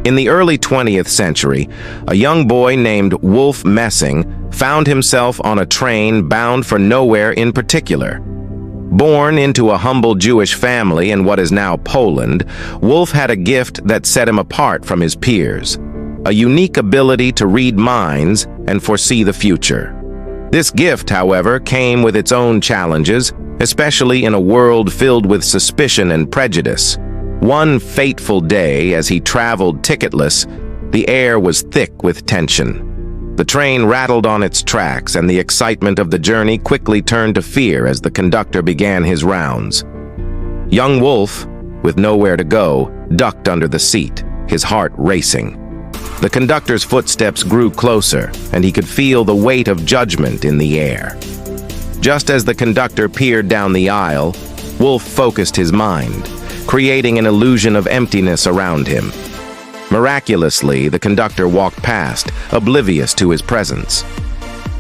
In the early 20th century, a young boy named Wolf Messing found himself on a train bound for nowhere in particular. Born into a humble Jewish family in what is now Poland, Wolf had a gift that set him apart from his peers, a unique ability to read minds and foresee the future. This gift, however, came with its own challenges, especially in a world filled with suspicion and prejudice. One fateful day, as he traveled ticketless, the air was thick with tension. The train rattled on its tracks, and the excitement of the journey quickly turned to fear as the conductor began his rounds. Young Wolf, with nowhere to go, ducked under the seat, his heart racing. The conductor's footsteps grew closer, and he could feel the weight of judgment in the air. Just as the conductor peered down the aisle, Wolf focused his mind, creating an illusion of emptiness around him. Miraculously, the conductor walked past, oblivious to his presence.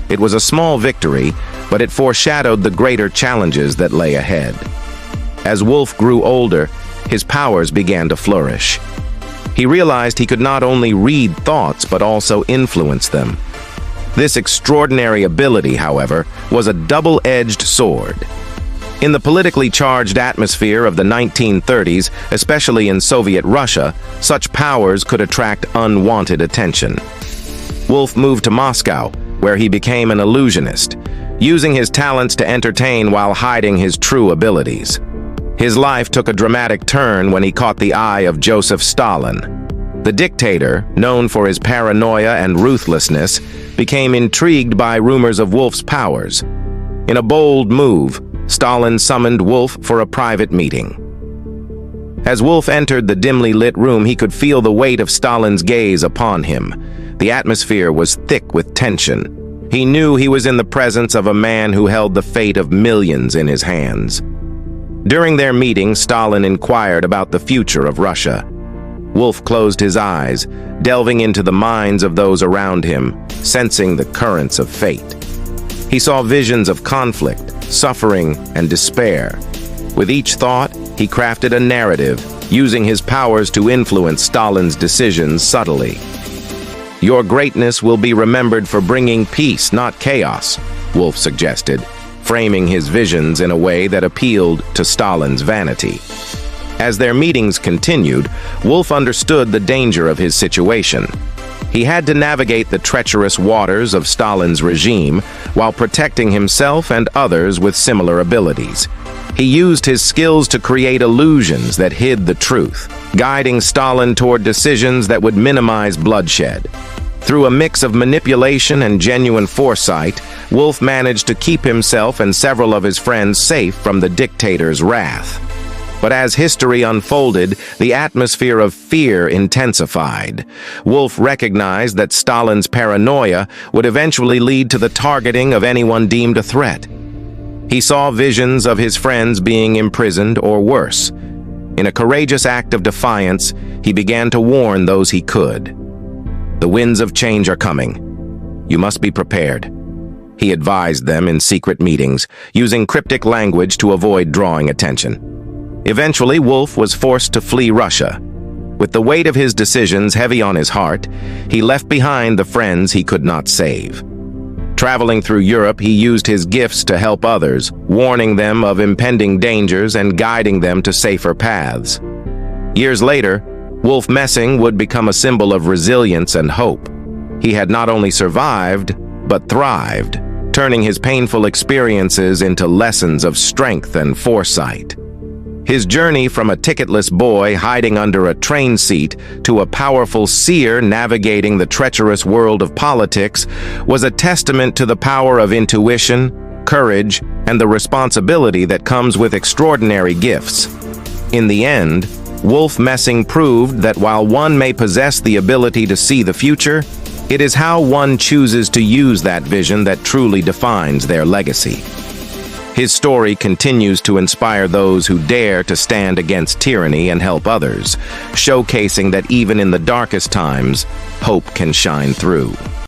It was a small victory, but it foreshadowed the greater challenges that lay ahead. As Wolf grew older, his powers began to flourish. He realized he could not only read thoughts, but also influence them. This extraordinary ability, however, was a double-edged sword. In the politically charged atmosphere of the 1930s, especially in Soviet Russia, such powers could attract unwanted attention. Wolf moved to Moscow, where he became an illusionist, using his talents to entertain while hiding his true abilities. His life took a dramatic turn when he caught the eye of Joseph Stalin. The dictator, known for his paranoia and ruthlessness, became intrigued by rumors of Wolf's powers. In a bold move, Stalin summoned Wolf for a private meeting. As Wolf entered the dimly lit room, he could feel the weight of Stalin's gaze upon him. The atmosphere was thick with tension. He knew he was in the presence of a man who held the fate of millions in his hands. During their meeting, Stalin inquired about the future of Russia. Wolf closed his eyes, delving into the minds of those around him, sensing the currents of fate. He saw visions of conflict, suffering, and despair. With each thought, he crafted a narrative, using his powers to influence Stalin's decisions subtly. "Your greatness will be remembered for bringing peace, not chaos," Wolf suggested, framing his visions in a way that appealed to Stalin's vanity. As their meetings continued, Wolf understood the danger of his situation. He had to navigate the treacherous waters of Stalin's regime while protecting himself and others with similar abilities. He used his skills to create illusions that hid the truth, guiding Stalin toward decisions that would minimize bloodshed. Through a mix of manipulation and genuine foresight, Wolf managed to keep himself and several of his friends safe from the dictator's wrath. But as history unfolded, the atmosphere of fear intensified. Wolf recognized that Stalin's paranoia would eventually lead to the targeting of anyone deemed a threat. He saw visions of his friends being imprisoned or worse. In a courageous act of defiance, he began to warn those he could. "The winds of change are coming. You must be prepared," he advised them in secret meetings, using cryptic language to avoid drawing attention. Eventually, Wolf was forced to flee Russia. With the weight of his decisions heavy on his heart, he left behind the friends he could not save. Traveling through Europe, he used his gifts to help others, warning them of impending dangers and guiding them to safer paths. Years later, Wolf Messing would become a symbol of resilience and hope. He had not only survived, but thrived, turning his painful experiences into lessons of strength and foresight. His journey from a ticketless boy hiding under a train seat to a powerful seer navigating the treacherous world of politics was a testament to the power of intuition, courage, and the responsibility that comes with extraordinary gifts. In the end, Wolf Messing proved that while one may possess the ability to see the future, it is how one chooses to use that vision that truly defines their legacy. His story continues to inspire those who dare to stand against tyranny and help others, showcasing that even in the darkest times, hope can shine through.